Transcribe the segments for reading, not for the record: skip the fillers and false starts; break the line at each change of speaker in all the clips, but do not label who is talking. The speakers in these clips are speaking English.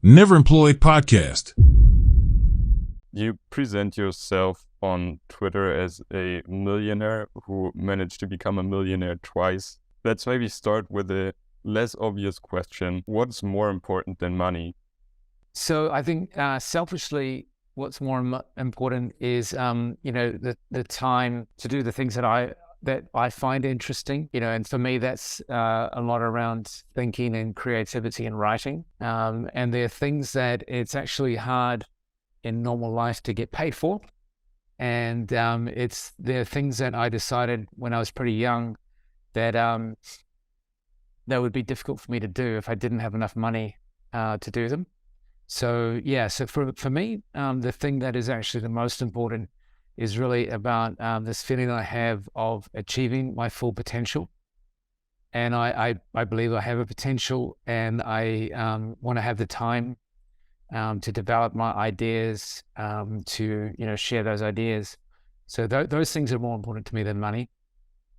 NeverEmployed Podcast.
You present yourself on Twitter as a millionaire who managed to become a millionaire twice. Let's maybe start with a less obvious question. What's more important than money?
So I think selfishly, what's more important is, the time to do the things that I find interesting, and for me, that's a lot around thinking and creativity and writing. And there are things that it's actually hard in normal life to get paid for. And there are things that I decided when I was pretty young that that would be difficult for me to do if I didn't have enough money to do them. So for me, the thing that is actually the most important is really about this feeling I have of achieving my full potential. And I believe I have a potential, and I want to have the time to develop my ideas, to share those ideas. So those things are more important to me than money.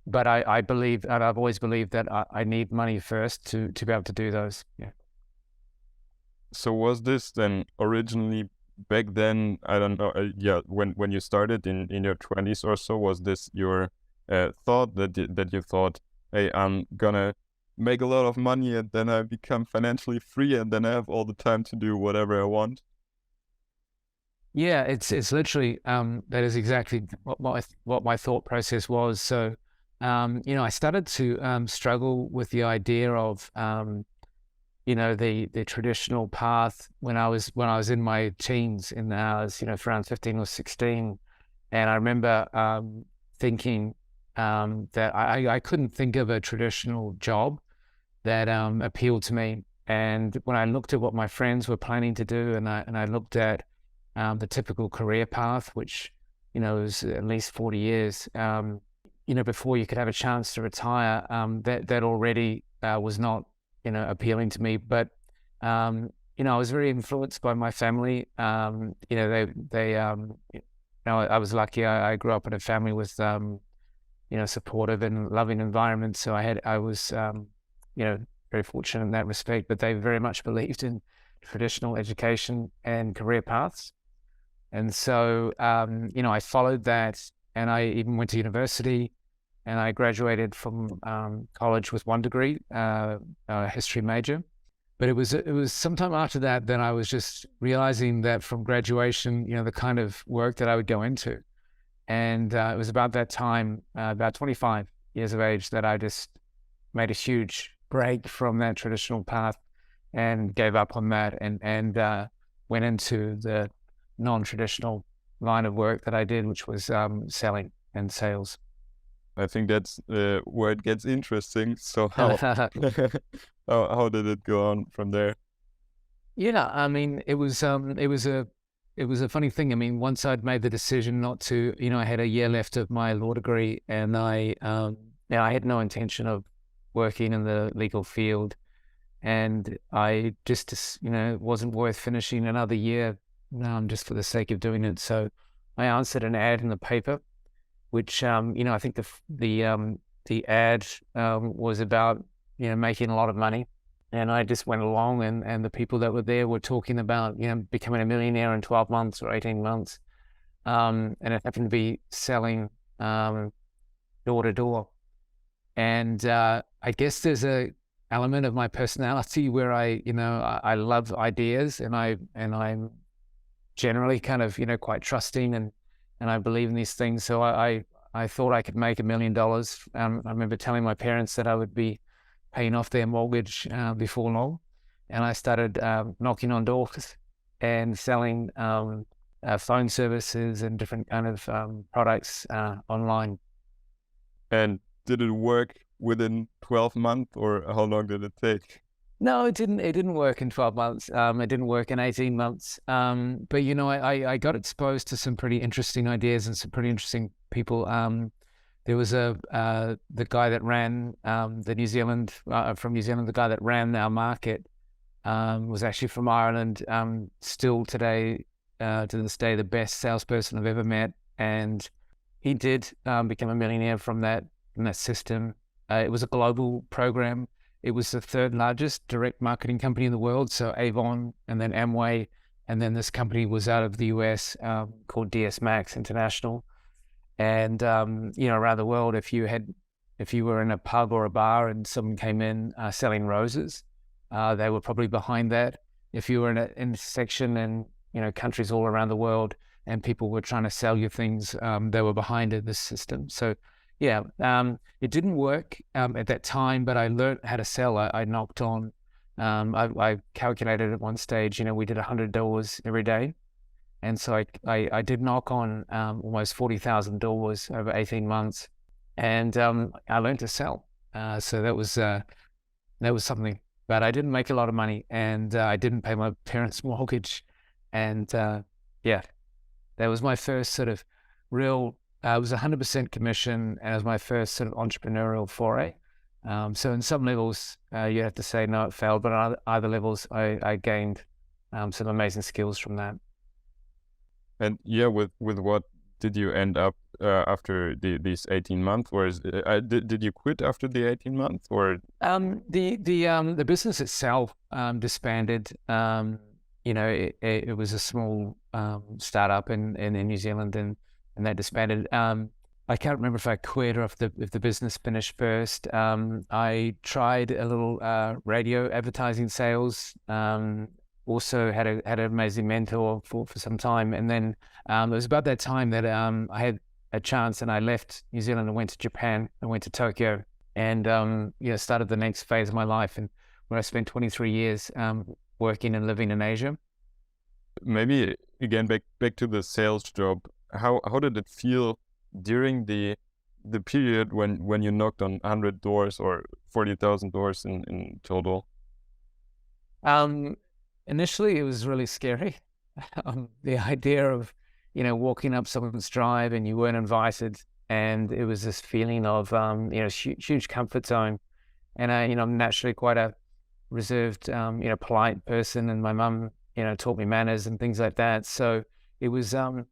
But I believe, and I've always believed, that I need money first to be able to do those. Yeah.
So was this then originally back then, I don't know, when you started in your 20s or so, was this your thought that you thought, hey, I'm gonna make a lot of money and then I become financially free and then I have all the time to do whatever I want?
Yeah, it's literally that is exactly what my thought process was. So I started to struggle with the idea of the traditional path when I was in my teens, and I was around 15 or 16, and I remember thinking that I couldn't think of a traditional job that appealed to me. And when I looked at what my friends were planning to do, and I looked at the typical career path, which was at least 40 years, before you could have a chance to retire, that already was not appealing to me. But I was very influenced by my family. I was lucky. I grew up in a family with supportive and loving environment. So I was very fortunate in that respect. But they very much believed in traditional education and career paths. And so I followed that, and I even went to university. And I graduated from college with one degree, a history major. But it was sometime after that I was just realizing that from graduation, the kind of work that I would go into. And it was about that time, about 25 years of age, that I just made a huge break from that traditional path and gave up on that and went into the non-traditional line of work that I did, which was selling and sales.
I think that's where it gets interesting. So how how did it go on from there?
Yeah, I mean, it was a funny thing. I mean, once I'd made the decision not to, I had a year left of my law degree, and I had no intention of working in the legal field, and I just wasn't worth finishing another year just for the sake of doing it. So I answered an ad in the paper, which I think the ad was about making a lot of money, and I just went along, and the people that were there were talking about becoming a millionaire in 12 months or 18 months, and it happened to be selling door to door. And I guess there's a element of my personality where I love ideas, and I'm generally kind of quite trusting, and I believe in these things. So I thought I could make $1 million. I remember telling my parents that I would be paying off their mortgage before long. And I started knocking on doors and selling phone services and different kind of products online.
And did it work within 12 months, or how long did it take?
No, it didn't. It didn't work in 12 months. It didn't work in 18 months. But I got exposed to some pretty interesting ideas and some pretty interesting people. There was the guy that ran from New Zealand. The guy that ran our market was actually from Ireland. Still today, to this day, the best salesperson I've ever met. And he did become a millionaire from that system. It was a global program. It was the third largest direct marketing company in the world. So Avon, and then Amway, and then this company was out of the US called DS Max International. And around the world, if you were in a pub or a bar and someone came in selling roses, they were probably behind that. If you were in an intersection and countries all around the world and people were trying to sell you things, they were behind in this system. So yeah, it didn't work at that time, but I learned how to sell. I knocked on, I calculated at one stage, we did $100 every day. And so I did knock on almost 40,000 doors over 18 months, and I learned to sell. So that was something. But I didn't make a lot of money, and I didn't pay my parents' mortgage. And yeah, that was my first sort of real. It was 100% commission, and it was my first sort of entrepreneurial foray. So in some levels, you have to say no, it failed, but on other levels, I gained some amazing skills from that.
And yeah, with what did you end up after these 18 months? Or did you quit after the 18 months? Or
the business itself disbanded. It was a small startup in New Zealand, and that disbanded. I can't remember if I quit or if the business finished first. I tried a little radio advertising sales. Also had an amazing mentor for some time, and then it was about that time that I had a chance, and I left New Zealand and went to Japan. I went to Tokyo, and started the next phase of my life, and where I spent 23 years working and living in Asia.
Maybe again back to the sales job. How did it feel during the period when you knocked on 100 doors or 40,000 doors in total?
Initially, it was really scary. The idea of, walking up someone's drive and you weren't invited, and it was this feeling of, huge comfort zone. And I'm naturally quite a reserved, polite person, and my mum, taught me manners and things like that. So it was a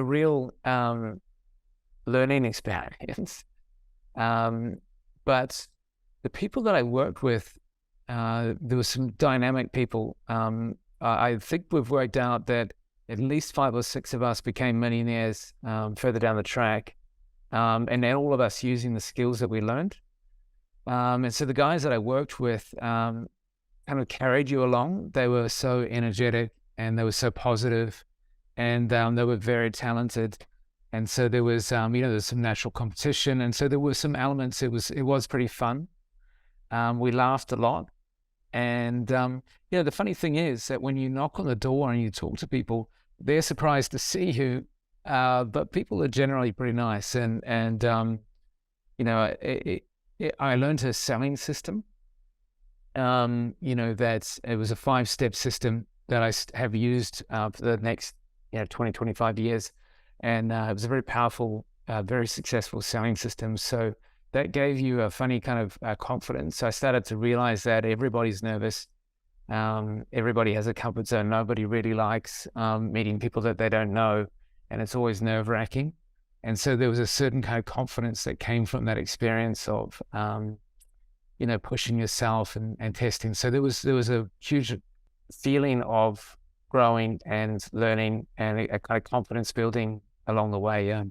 real learning experience. But the people that I worked with, there were some dynamic people. I think we've worked out that at least 5 or 6 of us became millionaires further down the track, and then all of us using the skills that we learned. And so the guys that I worked with kind of carried you along. They were so energetic, and they were so positive, and they were very talented. And so there was, there's some natural competition, and so there were some elements. It was pretty fun. We laughed a lot. And, the funny thing is that when you knock on the door and you talk to people, they're surprised to see you, but people are generally pretty nice. And I learned a selling system, that it was a 5-step system that I have used for the next, 20, 25 years. And it was a very powerful, very successful selling system. So that gave you a funny kind of confidence. So I started to realize that everybody's nervous. Everybody has a comfort zone. Nobody really likes meeting people that they don't know, and it's always nerve-wracking. And so there was a certain kind of confidence that came from that experience of, pushing yourself and testing. So there was a huge feeling of growing and learning, and a kind of confidence building along the way. Yeah.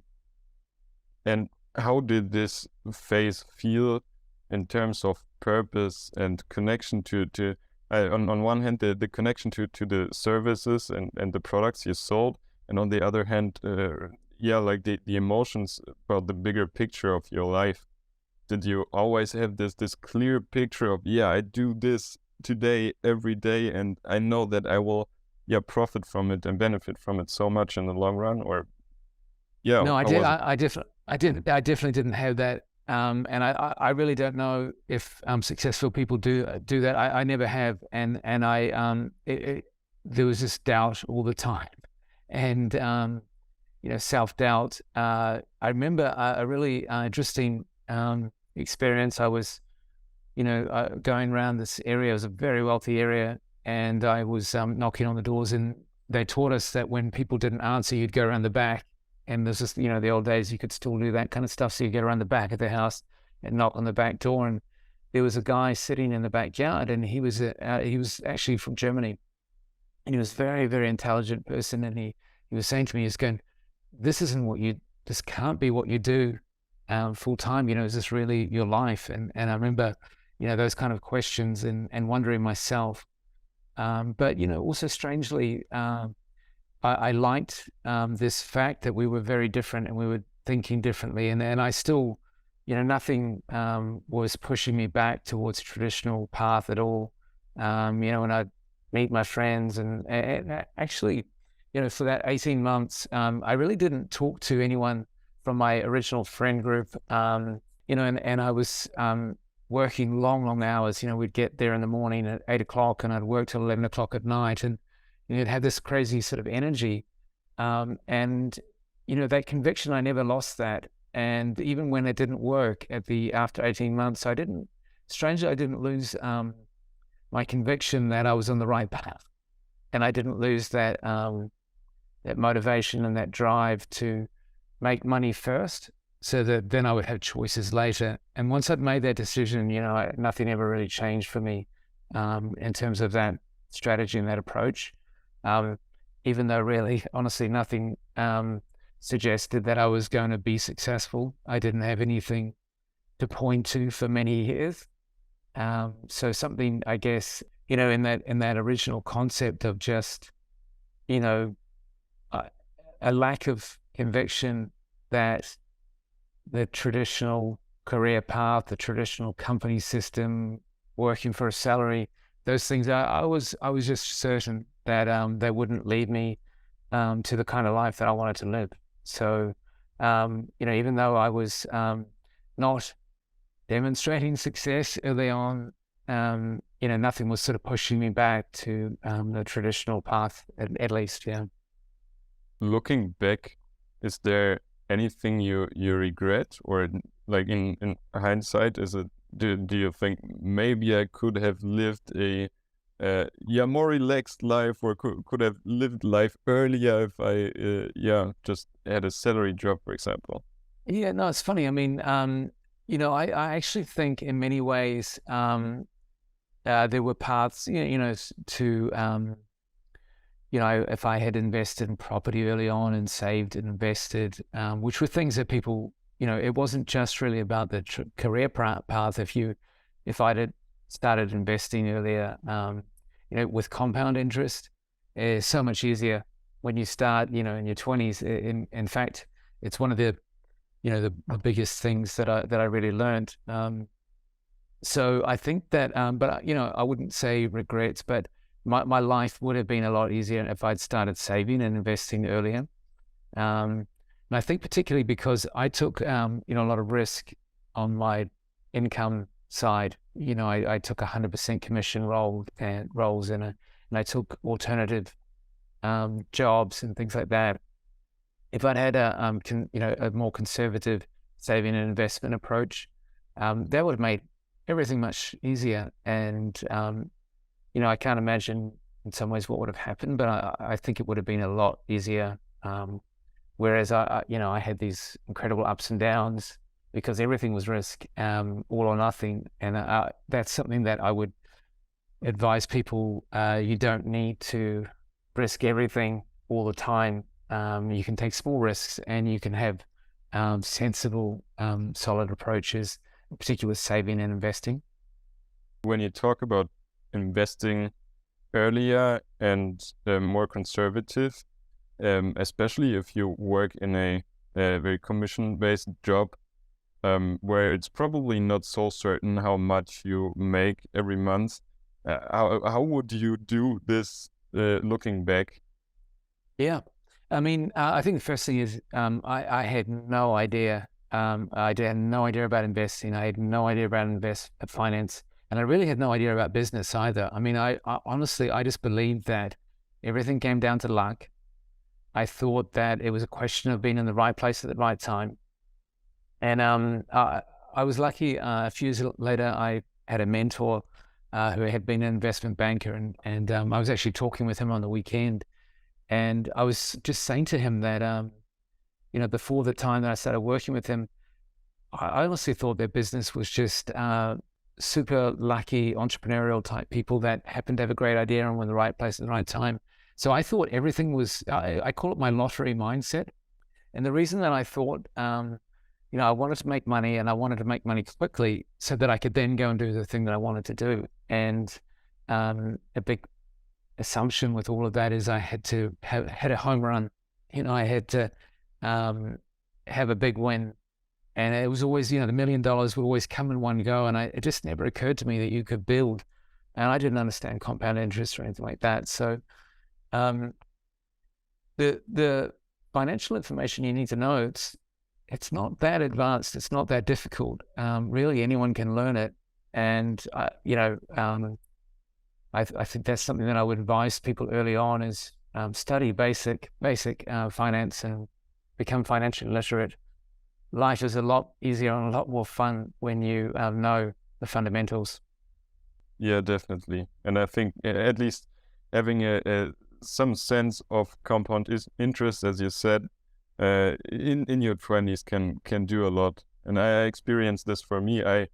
And how did this phase feel in terms of purpose and connection to on one hand, the connection to the services and the products you sold, and on the other hand, like the emotions about the bigger picture of your life? Did you always have this clear picture of, I do this today, every day, and I know that I will profit from it and benefit from it so much in the long run? Or
no, I definitely didn't have that, and I really don't know if successful people do that. I never have, and there was this doubt all the time, and self-doubt. I remember a really interesting experience. I was going around this area. It was a very wealthy area, and I was knocking on the doors, and they taught us that when people didn't answer, you'd go around the back. And there's just, the old days, you could still do that kind of stuff. So you get around the back of the house and knock on the back door. there was a guy sitting in the backyard, and he was actually from Germany, and he was a very, very intelligent person. And he was saying to me, he's going, this can't be what you do full time. Is this really your life? And I remember, those kind of questions and wondering myself. But, also strangely, I liked this fact that we were very different and we were thinking differently. And I still, nothing was pushing me back towards a traditional path at all. When I meet my friends and actually, for that 18 months, I really didn't talk to anyone from my original friend group, and I was working long hours. We'd get there in the morning at 8 o'clock and I'd work till 11 o'clock at night. And it had this crazy sort of energy. And that conviction, I never lost that. And even when it didn't work after 18 months, I didn't lose my conviction that I was on the right path. And I didn't lose that motivation and that drive to make money first, so that then I would have choices later. And once I'd made that decision, nothing ever really changed for me in terms of that strategy and that approach. Even though really, honestly, nothing suggested that I was going to be successful. I didn't have anything to point to for many years. So something, I guess, in that original concept of just, a lack of conviction that the traditional career path, the traditional company system, working for a salary, those things, I was just certain that they wouldn't lead me to the kind of life that I wanted to live. So, even though I was not demonstrating success early on, nothing was sort of pushing me back to the traditional path, at least, yeah.
Looking back, is there anything you regret, or like in hindsight, do you think maybe I could have lived a more relaxed life, or could have lived life earlier if I just had a salary job, for example?
Yeah, no, it's funny. I mean, I actually think in many ways there were paths, to if I had invested in property early on and saved and invested, which were things that people, it wasn't just really about the career path. If I'd had started investing earlier, with compound interest, it's so much easier when you start, in your 20s. In fact, it's one of the biggest things that I really learned. So I think that, but I wouldn't say regrets, but my life would have been a lot easier if I'd started saving and investing earlier. And I think particularly because I took, a lot of risk on my income side. I took 100% commission roles and I took alternative jobs and things like that. If I'd had a more conservative saving and investment approach, that would have made everything much easier. And I can't imagine in some ways what would have happened, but I think it would have been a lot easier. Whereas I had these incredible ups and downs because everything was risk, all or nothing. And that's something that I would advise people. You don't need to risk everything all the time. You can take small risks and you can have sensible, solid approaches, particularly with saving and investing.
When you talk about investing earlier and more conservative, especially if you work in a very commission-based job, where it's probably not so certain how much you make every month, how would you do this looking back?
Yeah. I mean, I think the first thing is I had no idea. I had no idea about investing. I had no idea about finance. And I really had no idea about business either. I mean, I honestly, I just believed that everything came down to luck. I thought that it was a question of being in the right place at the right time. And I was lucky. A few years later, I had a mentor who had been an investment banker. And I was actually talking with him on the weekend. And I was just saying to him that, before the time that I started working with him, I honestly thought their business was just super lucky entrepreneurial type people that happen to have a great idea and were in the right place at the right time. So I thought everything was, I call it my lottery mindset. And the reason that I thought, I wanted to make money and I wanted to make money quickly so that I could then go and do the thing that I wanted to do. And a big assumption with all of that is I had to had a home run. I had to have a big win. And it was always, the $1 million would always come in one go. And it just never occurred to me that you could build. And I didn't understand compound interest or anything like that. So the financial information you need to know, it's not that advanced. It's not that difficult. Really, anyone can learn it. And, I think that's something that I would advise people early on is study basic finance and become financially literate. Life is a lot easier and a lot more fun when you know the fundamentals.
Yeah, definitely. And I think at least having some sense of compound interest, as you said, in your 20s can do a lot. And I experienced this for me. I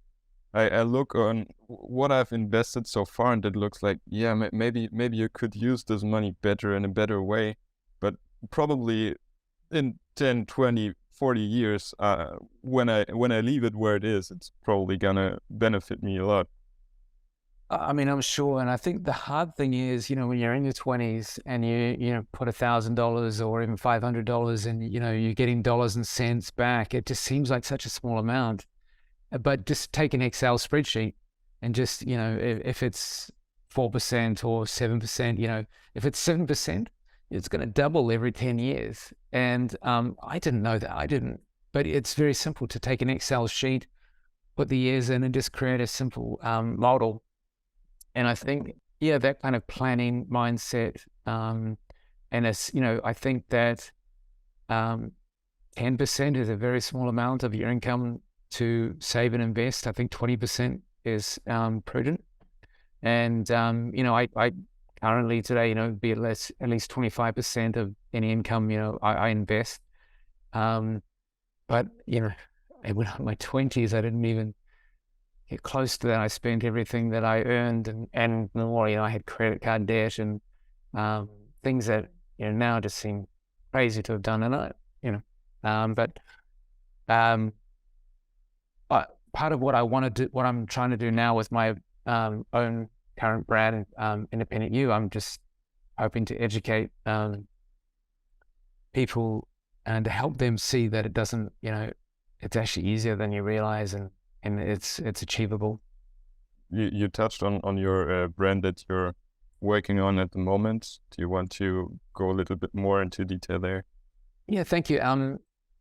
look on what I've invested so far, and it looks like, yeah, maybe you could use this money better in a better way. But probably in 10, 20, 40 years, when I leave it where it is, it's probably gonna benefit me a lot.
I mean, I'm sure. And I think the hard thing is, when you're in your 20s and you put $1,000 or even $500 and, you're getting dollars and cents back, it just seems like such a small amount. But just take an Excel spreadsheet and just, if it's 4% or 7%, if it's 7%, it's going to double every 10 years. And I didn't know that. But it's very simple to take an Excel sheet, put the years in and just create a simple model. And I think, that kind of planning mindset, and it's, I think that 10% is a very small amount of your income to save and invest. I think 20% is prudent. And, I currently today, be at least 25% of any income, I invest. But, when I'm in my 20s, I didn't even get close to that. I spent everything that I earned and more, I had credit card debt and things that, now just seem crazy to have done. And part of what I want to do, what I'm trying to do now with my own current brand, Independent You, I'm just hoping to educate people and to help them see that it doesn't, it's actually easier than you realize, and it's achievable.
You touched on your brand that you're working on at the moment. Do you want to go a little bit more into detail there?
Yeah, thank you.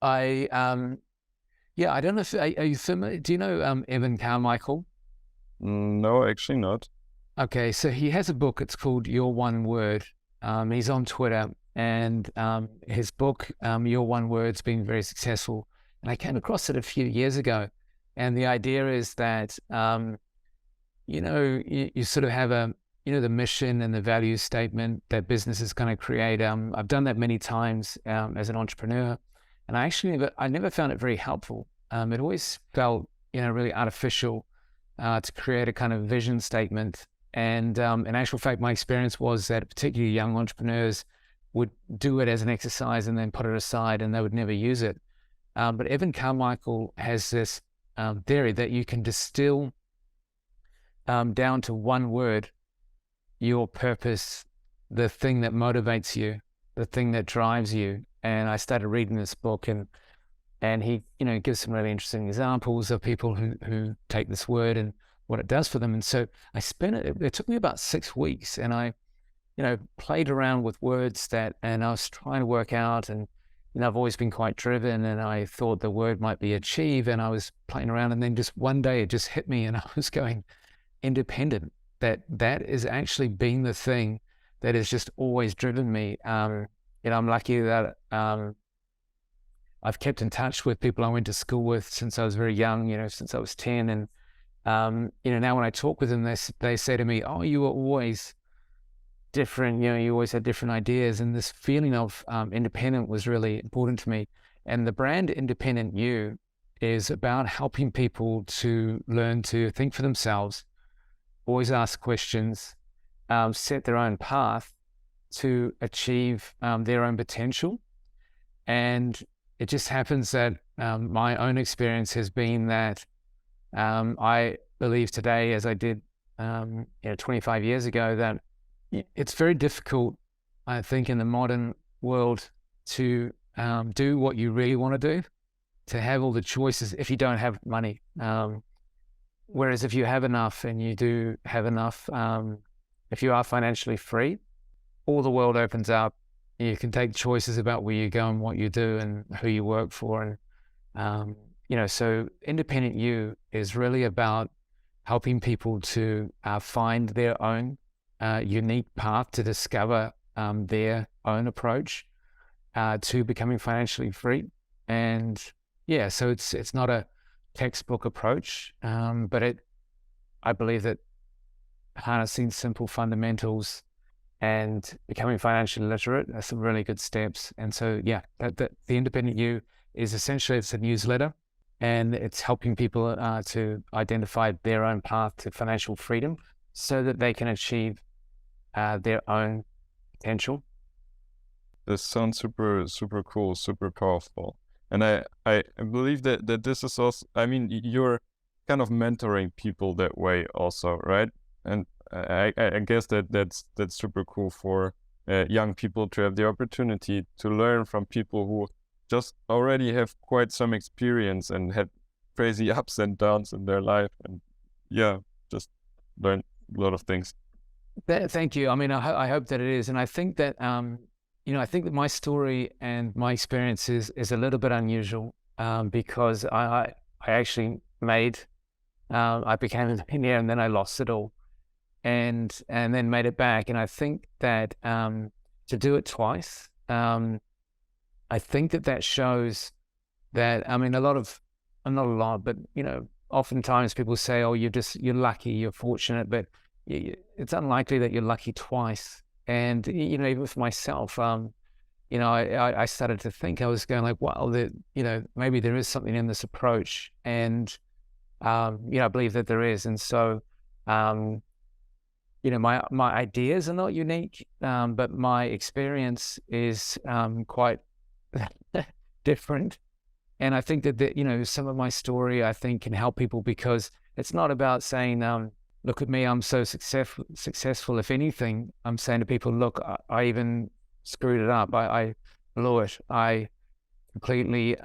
I don't know if, are you familiar? Do you know Evan Carmichael?
No, actually not.
Okay, so he has a book. It's called Your One Word. He's on Twitter, and his book, Your One Word's been very successful. And I came across it a few years ago. And the idea is that, you sort of have the mission and the value statement that business is going to create. I've done that many times as an entrepreneur. And I never found it very helpful. It always felt, really artificial to create a kind of vision statement. And in actual fact, my experience was that particularly young entrepreneurs would do it as an exercise and then put it aside and they would never use it. But Evan Carmichael has this theory that you can distill down to one word, your purpose, the thing that motivates you, the thing that drives you. And I started reading this book, and he, gives some really interesting examples of people who take this word and what it does for them. And so I it took me about 6 weeks, and I, played around with words and I was trying to work out, and, I've always been quite driven, and I thought the word might be achieve, and I was playing around, and then just one day it just hit me, and I was going, independent, that is actually been the thing that has just always driven me. I'm lucky that I've kept in touch with people I went to school with since I was very young, since I was 10. And, now when I talk with them, they say to me, oh, you were always different, you always had different ideas. And this feeling of independent was really important to me. And the brand Independent You is about helping people to learn to think for themselves, always ask questions, set their own path to achieve their own potential. And it just happens that my own experience has been that I believe today, as I did 25 years ago, that it's very difficult, I think, in the modern world to do what you really want to do, to have all the choices if you don't have money. Whereas if you have enough and you do have enough, if you are financially free, all the world opens up. You can take choices about where you go and what you do and who you work for. And, so independent you is really about helping people to find their own unique path to discover their own approach to becoming financially free. And yeah, so it's not a textbook approach, but I believe that harnessing simple fundamentals and becoming financially literate are some really good steps. And so, yeah, the Independent You is essentially, it's a newsletter, and it's helping people to identify their own path to financial freedom so that they can achieve their own potential.
This sounds super, super cool, super powerful. And I believe that this is also, I mean, you're kind of mentoring people that way also, right? And I guess that's super cool for young people to have the opportunity to learn from people who just already have quite some experience and had crazy ups and downs in their life, and yeah, just learn a lot of things.
Thank you. I mean, I hope that it is, and I think that I think that my story and my experience is a little bit unusual because I actually I became a millionaire and then I lost it all. And then made it back. And I think that to do it twice, I think that shows that, I mean, not a lot, but, oftentimes people say, oh, you're lucky, you're fortunate, but it's unlikely that you're lucky twice. And, even with myself, I started to think, I was going like, wow, maybe there is something in this approach. And, I believe that there is. And so, my ideas are not unique, but my experience is quite different. And I think that, some of my story, I think, can help people because it's not about saying, look at me, I'm so successful. If anything, I'm saying to people, look, I even screwed it up. I blew it. I completely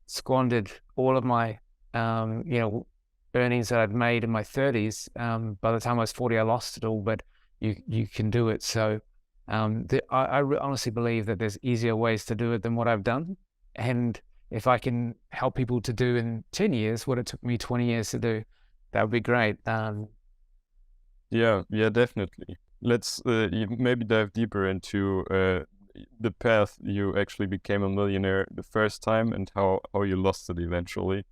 squandered all of my, earnings that I'd made in my 30s. By the time I was 40, I lost it all, but you can do it. So I honestly believe that there's easier ways to do it than what I've done. And if I can help people to do in 10 years what it took me 20 years to do, that would be great.
Yeah, definitely. Let's maybe dive deeper into the path you actually became a millionaire the first time and how you lost it eventually.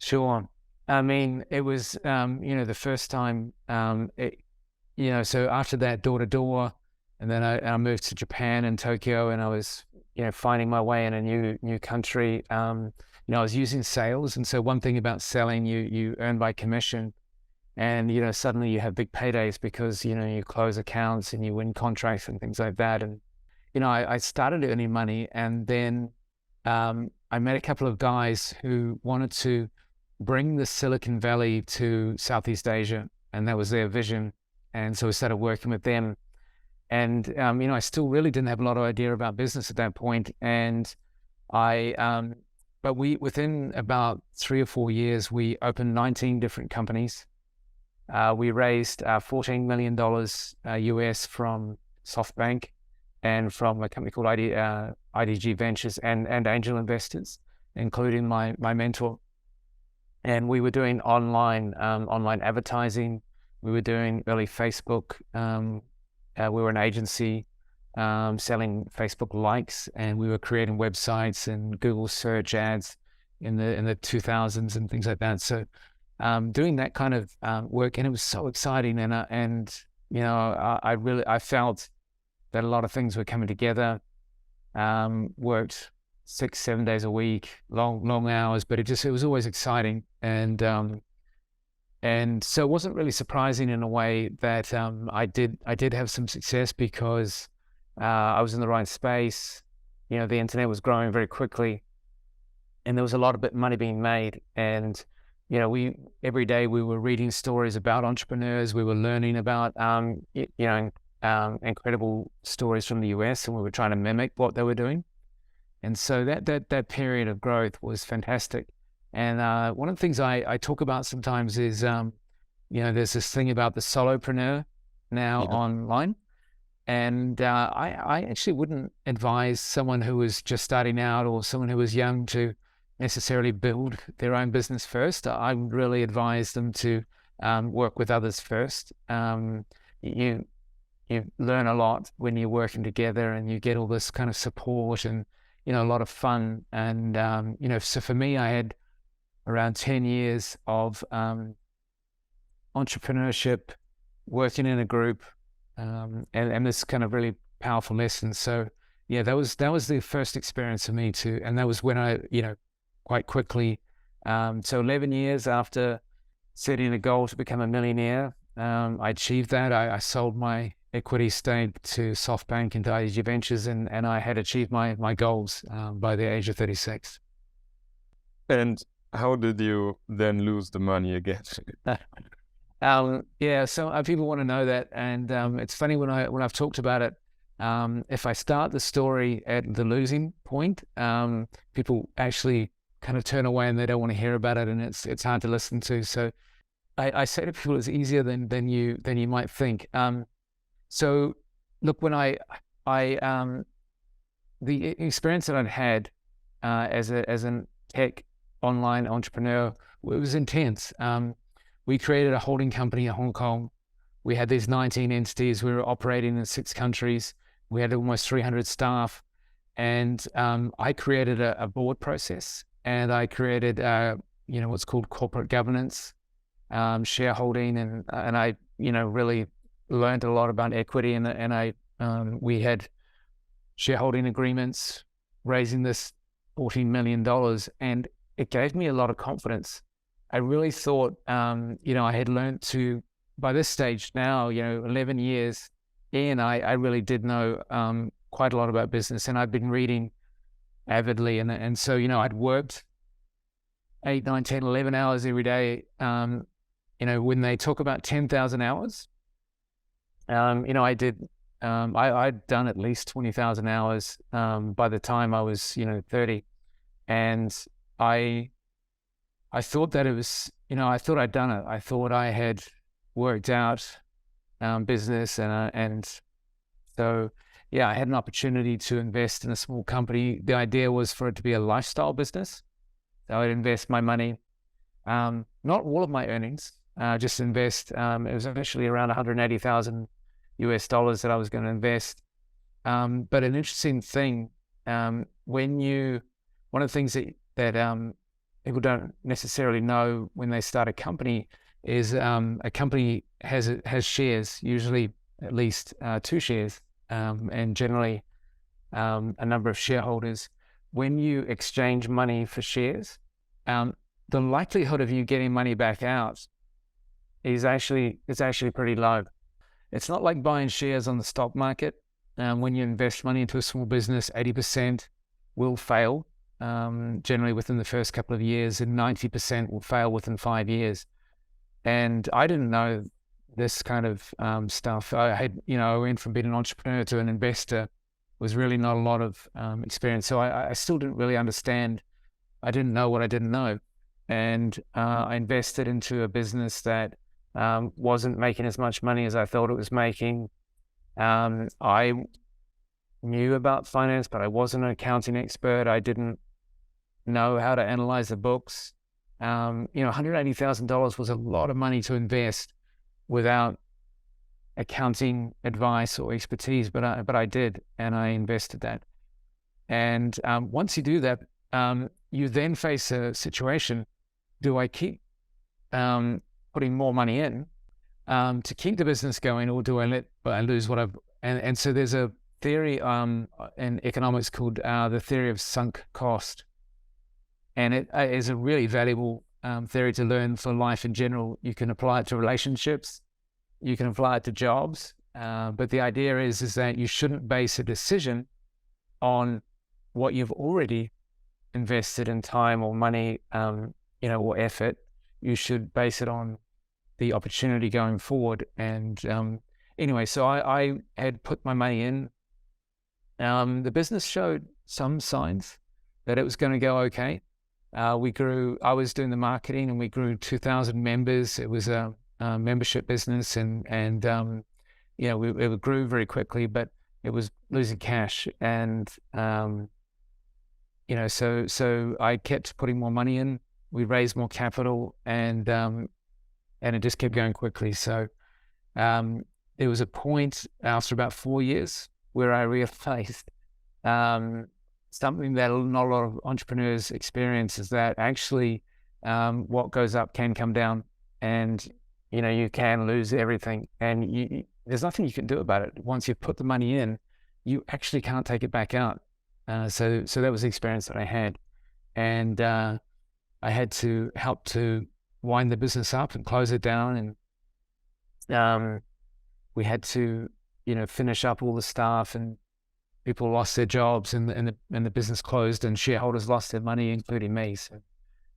Sure. I mean, it was, the first time, so after that door to door, and then I moved to Japan and Tokyo, and I was, finding my way in a new country. I was using sales. And so one thing about selling, you earn by commission, and, suddenly you have big paydays because, you close accounts and you win contracts and things like that. And, I started earning money, and then I met a couple of guys who wanted to bring the Silicon Valley to Southeast Asia, and that was their vision. And so we started working with them. And, I still really didn't have a lot of idea about business at that point. And but within about 3 or 4 years, we opened 19 different companies. We raised $14 million US from SoftBank and from a company called IDG Ventures and angel investors, including my mentor. And we were doing online advertising. We were doing early Facebook. We were an agency selling Facebook likes, and we were creating websites and Google search ads in the 2000s and things like that. So doing that kind of work, and it was so exciting. And I felt that a lot of things were coming together. Worked 6-7 days a week, long hours, but it was always exciting. And so it wasn't really surprising in a way that I did have some success because I was in the right space. The internet was growing very quickly, and there was a lot of money being made. And every day we were reading stories about entrepreneurs. We were learning about incredible stories from the US, and we were trying to mimic what they were doing. And so that period of growth was fantastic. And one of the things I talk about sometimes is, there's this thing about the solopreneur now online. And I actually wouldn't advise someone who was just starting out or someone who was young to necessarily build their own business first. I would really advise them to work with others first. You learn a lot when you're working together, and you get all this kind of support and a lot of fun. And so for me, I had around 10 years of entrepreneurship, working in a group, and this kind of really powerful lesson. So yeah, that was the first experience for me too. And that was when I, quite quickly, so 11 years after setting a goal to become a millionaire, I achieved that. I sold my equity stake to SoftBank into IDG Ventures, and I had achieved my goals by the age of 36.
And how did you then lose the money again?
So people want to know that, and it's funny when I've talked about it. If I start the story at the losing point, people actually kind of turn away and they don't want to hear about it, and it's hard to listen to. So I say to people, it's easier than you might think. So look, when the experience that I'd had as an tech online entrepreneur, it was intense. We created a holding company in Hong Kong. We had these 19 entities. We were operating in 6 countries. We had almost 300 staff. And I created a board process, and I created what's called corporate governance, shareholding, and I really learned a lot about equity, and we had shareholding agreements, raising this $14 million, and it gave me a lot of confidence. I really thought, I had learned to, by this stage now, 11 years in, I really did know quite a lot about business, and I'd been reading avidly, and so I'd worked 8, 9, 10, 11 hours every day. When they talk about 10,000 hours, I did. I'd done at least 20,000 hours by the time I was 30, and I thought that it was, I thought I'd done it. I thought I had worked out business, and so yeah, I had an opportunity to invest in a small company. The idea was for it to be a lifestyle business. So I'd invest my money, not all of my earnings, just invest. It was initially around $180,000 that I was going to invest. But an interesting thing, one of the things that people don't necessarily know when they start a company is a company has shares, usually at least 2 shares, and generally a number of shareholders. When you exchange money for shares, the likelihood of you getting money back out is actually pretty low. It's not like buying shares on the stock market. When you invest money into a small business, 80% will fail, generally within the first couple of years, and 90% will fail within 5 years. And I didn't know this kind of stuff. I went from being an entrepreneur to an investor, was really not a lot of experience. So I still didn't really understand. I didn't know what I didn't know. And I invested into a business that wasn't making as much money as I thought it was making. I knew about finance, but I wasn't an accounting expert. I didn't know how to analyze the books. $180,000 was a lot of money to invest without accounting advice or expertise, but I did, and I invested that. And once you do that, you then face a situation: do I keep putting more money in to keep the business going, or do I lose what I've? And so there's a theory in economics called the theory of sunk cost. And it is a really valuable theory to learn for life in general. You can apply it to relationships, you can apply it to jobs, but the idea is that you shouldn't base a decision on what you've already invested in time or money, or effort. You should base it on the opportunity going forward. And anyway, so I had put my money in. The business showed some signs that it was going to go okay. We grew. I was doing the marketing, and we grew 2,000 members. It was a membership business, and it grew very quickly, but it was losing cash. And so I kept putting more money in. We raised more capital, and it just kept going quickly. So there was a point after about 4 years where I realized something that not a lot of entrepreneurs experience is that actually what goes up can come down, and you can lose everything, and there's nothing you can do about it. Once you've put the money in, you actually can't take it back out. So that was the experience that I had, and I had to help to wind the business up and close it down, and we had to finish up all the staff, and people lost their jobs, and the business closed, and shareholders lost their money, including me. So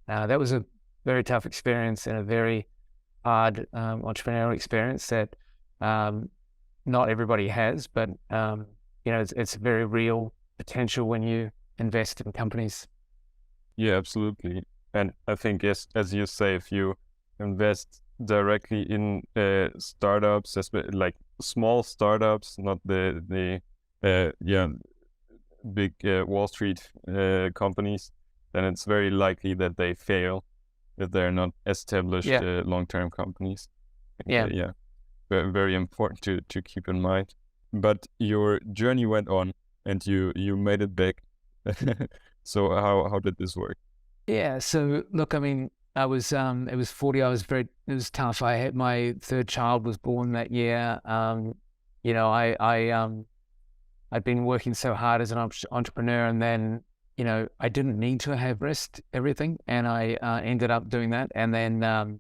that was a very tough experience and a very hard entrepreneurial experience that not everybody has, but it's very real potential when you invest in companies.
Yeah, absolutely. And I think, yes, as you say, if you invest directly in startups, like small startups, not the big Wall Street companies, then it's very likely that they fail if they're not established long-term companies.
Yeah.
Very, very important to keep in mind. But your journey went on, and you made it back. So how did this work?
Yeah. So look, I mean, it was 40. It was tough. I had my third child was born that year. I'd been working so hard as an entrepreneur, and then, I didn't need to have risked everything, and I ended up doing that. And then,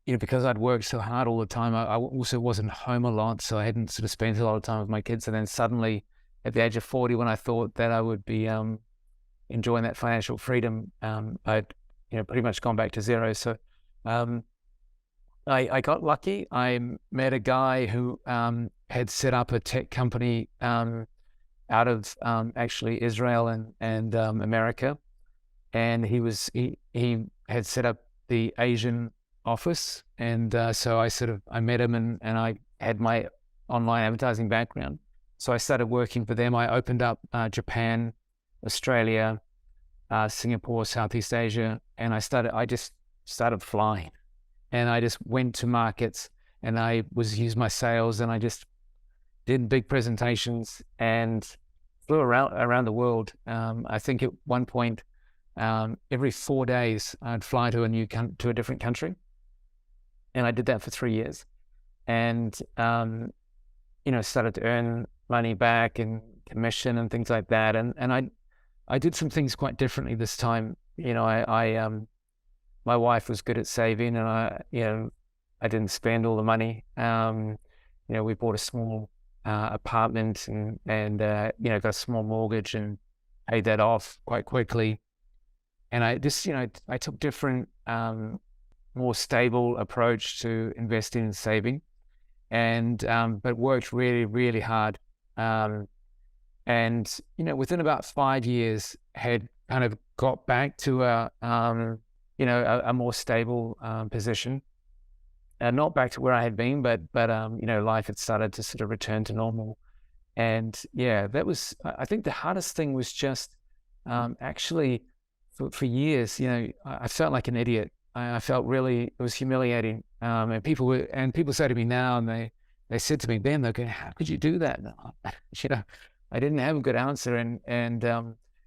because I'd worked so hard all the time, I also wasn't home a lot, so I hadn't sort of spent a lot of time with my kids. And then suddenly, at the age of 40, when I thought that I would be enjoying that financial freedom, I'd pretty much gone back to zero. So I got lucky. I met a guy who had set up a tech company out of actually Israel and America, and he had set up the Asian office, and so I met him, and I had my online advertising background, so I started working for them. I opened up Japan, Australia, Singapore, Southeast Asia, and I just started flying, and I just went to markets, and I used my sales, and I just did big presentations and flew around the world. I think at one point, every 4 days, I'd fly to a different country, and I did that for 3 years, and started to earn money back and commission and things like that. And I did some things quite differently this time. My wife was good at saving, and I didn't spend all the money. We bought a small apartment and got a small mortgage and paid that off quite quickly. And I just, I took different, more stable approach to investing and saving, but worked really, really hard. And within about 5 years, had kind of got back to a more stable position. Not back to where I had been, but life had started to sort of return to normal. And that was, I think the hardest thing was just actually for years, I felt like an idiot. I felt really, it was humiliating. And people say to me now, and they said to me then, they're going, how could you do that? I didn't have a good answer. And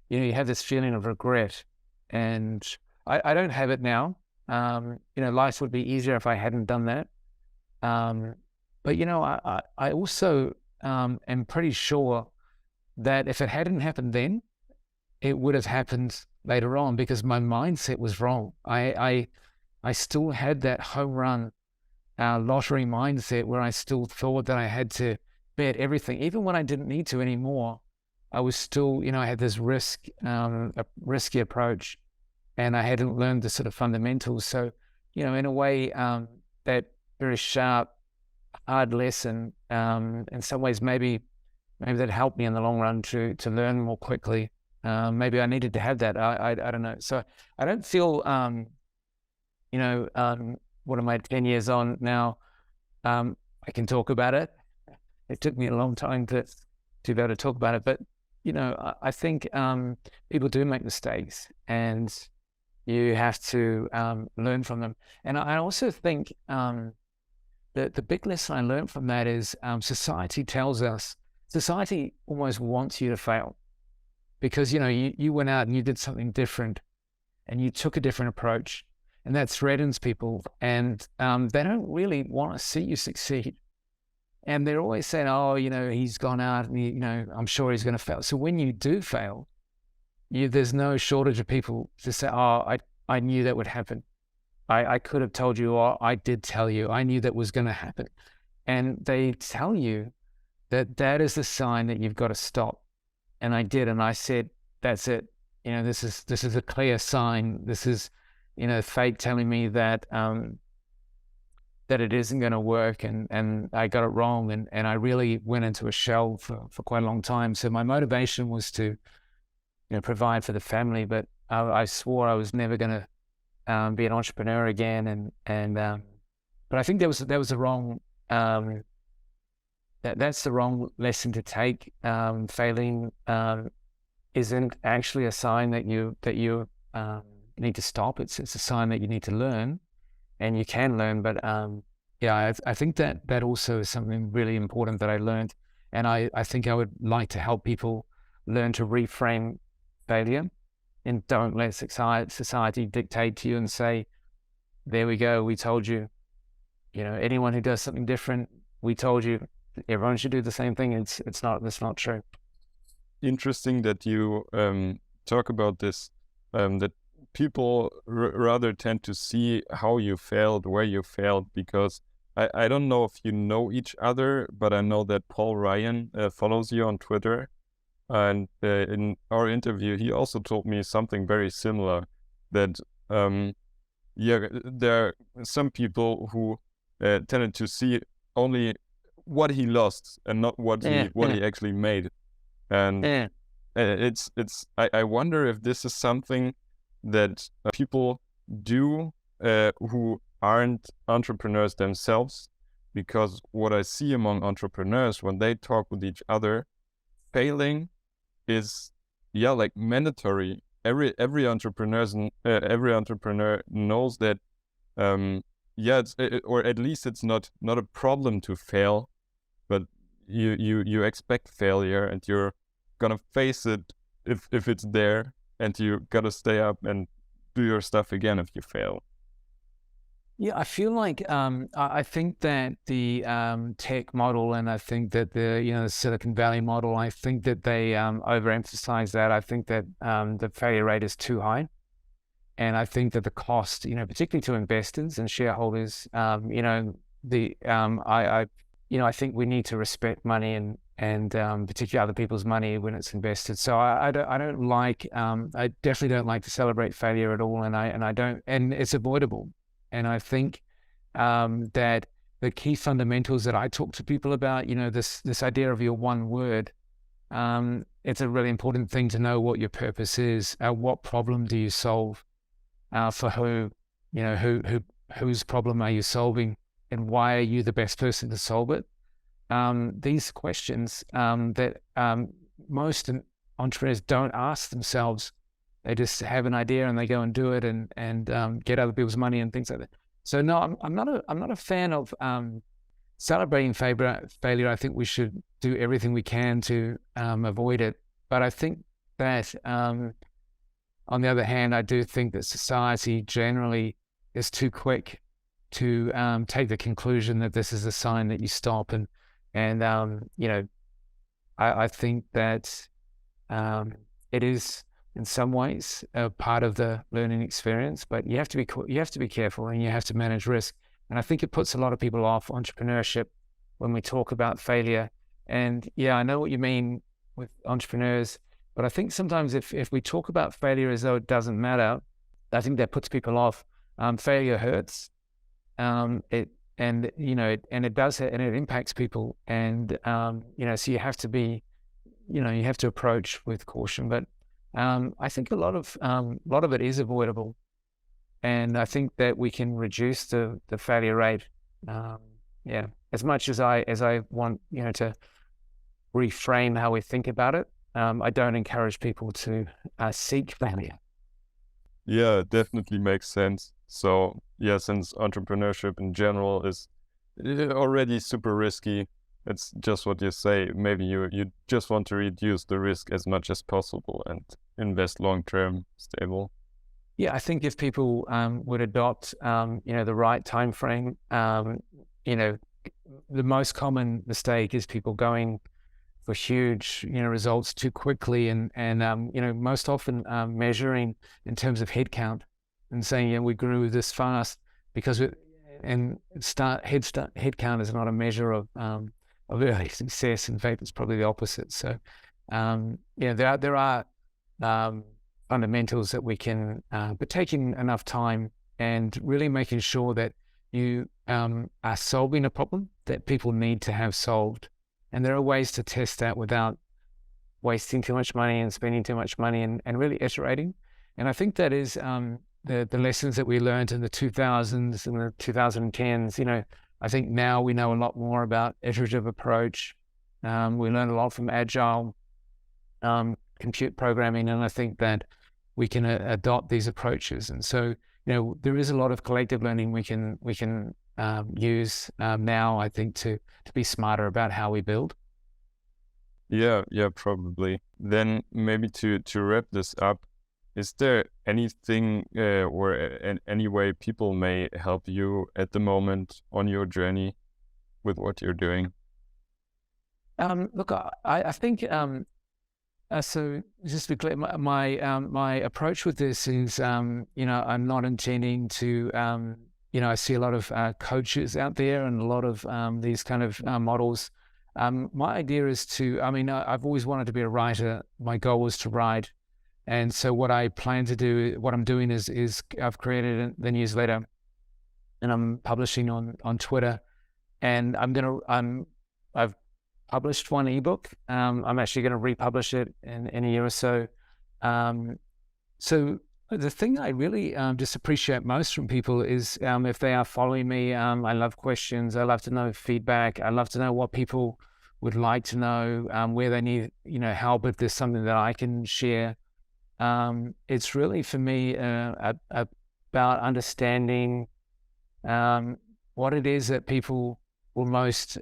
you have this feeling of regret, and I don't have it now. Life would be easier if I hadn't done that. But I also am pretty sure that if it hadn't happened then, it would have happened later on, because my mindset was wrong. I still had that home run lottery mindset where I still thought that I had to bet everything, even when I didn't need to anymore. I was still, I had this a risky approach, and I hadn't learned the sort of fundamentals. So, in a way, that very sharp, hard lesson, in some ways, maybe that helped me in the long run to learn more quickly. Maybe I needed to have that. I don't know. So I don't feel, what am I, 10 years on now? I can talk about it. It took me a long time to be able to talk about it. But, I think people do make mistakes, and you have to learn from them. And I also think that the big lesson I learned from that is society almost wants you to fail, because, you went out and you did something different, and you took a different approach, and that threatens people, and they don't really want to see you succeed. And they're always saying, oh, he's gone out and, I'm sure he's going to fail. So when you do fail, there's no shortage of people to say, oh, I knew that would happen. I could have told you, or I did tell you, I knew that was going to happen. And they tell you that is the sign that you've got to stop. And I did. And I said, that's it. This is a clear sign. This is, fate telling me that, that it isn't going to work, and I got it wrong. And I really went into a shell for quite a long time. So my motivation was to, provide for the family, but I swore I was never going to be an entrepreneur again. But I think that was the wrong, that's the wrong lesson to take. Failing isn't actually a sign that you need to stop. It's a sign that you need to learn. And you can learn, but I think that also is something really important that I learned. And I think I would like to help people learn to reframe failure, and don't let society dictate to you and say, there we go, we told you. Anyone who does something different, we told you. Everyone should do the same thing. That's not true.
Interesting that you talk about this, that people rather tend to see how you failed, where you failed, because I don't know if you know each other, but I know that Paul Ryan follows you on Twitter. And in our interview, he also told me something very similar, that there are some people who tended to see only what he lost and not what he actually made. And I wonder if this is something that people do who aren't entrepreneurs themselves, because what I see among entrepreneurs when they talk with each other, failing is like mandatory. Every entrepreneur knows that or at least it's not a problem to fail, but you expect failure, and you're gonna face it if it's there. And you gotta stay up and do your stuff again if you fail.
Yeah, I feel like I think that the tech model, and I think that the Silicon Valley model, I think that they overemphasize that. I think that the failure rate is too high, and I think that the cost, particularly to investors and shareholders, I think we need to respect money and particularly other people's money when it's invested. So I don't like, I definitely don't like to celebrate failure at all, and I don't, and it's avoidable. And I think that the key fundamentals that I talk to people about, this idea of your one word, it's a really important thing to know what your purpose is. What problem do you solve? For who? Whose problem are you solving, and why are you the best person to solve it? These questions that most entrepreneurs don't ask themselves. They just have an idea and they go and do it and get other people's money and things like that. So no, I'm not a fan of celebrating failure. I think we should do everything we can to avoid it. But I think that on the other hand, I do think that society generally is too quick to take the conclusion that this is a sign that you stop and And, I think that it is in some ways a part of the learning experience, but you have to be careful and you have to manage risk. And I think it puts a lot of people off entrepreneurship when we talk about failure. And yeah, I know what you mean with entrepreneurs, but I think sometimes if we talk about failure as though it doesn't matter, I think that puts people off. Failure hurts. It does, and it impacts people. And so you have to be, you have to approach with caution. But I think a lot of it is avoidable, and I think that we can reduce the failure rate. As much as I want to reframe how we think about it, I don't encourage people to seek failure.
Yeah, it definitely makes sense. So yeah, since entrepreneurship in general is already super risky, it's just what you say. Maybe you just want to reduce the risk as much as possible and invest long-term, stable.
Yeah, I think if people would adopt, the right time frame, the most common mistake is people going for huge, results too quickly, and most often measuring in terms of headcount and saying, we grew this fast because headcount is not a measure of early success. In fact, it's probably the opposite. So, there are fundamentals that we can, but taking enough time and really making sure that you are solving a problem that people need to have solved. And there are ways to test that without wasting too much money and spending too much money, and really iterating. And I think that is the lessons that we learned in the 2000s and the 2010s. I think now we know a lot more about iterative approach. We learned a lot from agile compute programming, and I think that we can adopt these approaches. And so, there is a lot of collective learning we can use now, I think, to be smarter about how we build.
Yeah, probably. Then maybe to wrap this up, is there anything or any way people may help you at the moment on your journey with what you're doing?
Look, I think so. Just to be clear, my approach with this is, I'm not intending to. I see a lot of coaches out there and a lot of these kind of models. My idea is to, I've always wanted to be a writer. My goal was to write. And so what I plan to do, what I'm doing is I've created the newsletter and I'm publishing on Twitter, and I've published one ebook. I'm actually going to republish it in a year or so. So the thing I really just appreciate most from people is if they are following me. I love questions. I love to know feedback. I love to know what people would like to know, where they need help, if there's something that I can share. It's really for me about understanding what it is that people will most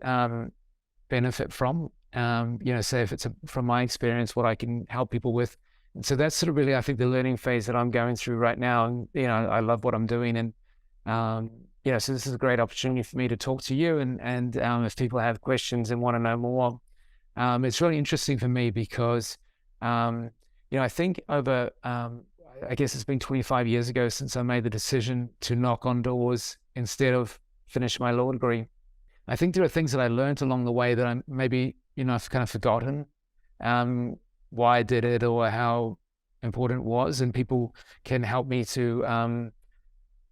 benefit from. Say if it's from my experience, what I can help people with. And so that's sort of really, I think, the learning phase that I'm going through right now. And, I love what I'm doing. And, so this is a great opportunity for me to talk to you. And if people have questions and want to know more, it's really interesting for me because, I think over, I guess it's been 25 years ago since I made the decision to knock on doors instead of finish my law degree. I think there are things that I learned along the way that I'm maybe, I've kind of forgotten why I did it or how important it was. And people can help me to,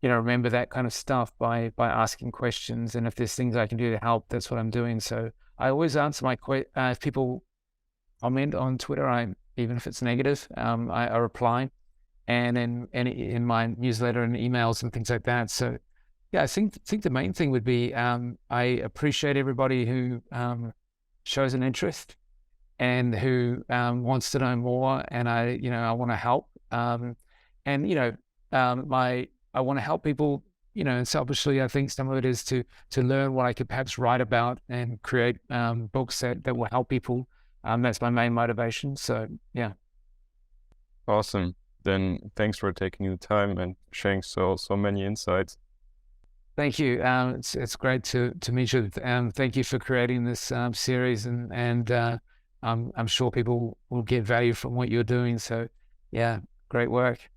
remember that kind of stuff by asking questions. And if there's things I can do to help, that's what I'm doing. So I always answer if people comment on Twitter, even if it's negative, I reply, and in my newsletter and emails and things like that. So yeah, I think the main thing would be I appreciate everybody who shows an interest and who wants to know more, and I want to help. I want to help people. And selfishly, I think some of it is to learn what I could perhaps write about and create books that will help people. That's my main motivation. So yeah.
Awesome. Then thanks for taking the time and sharing so many insights.
Thank you. It's great to meet you. Thank you for creating this series, and I'm sure people will get value from what you're doing. So, yeah, great work.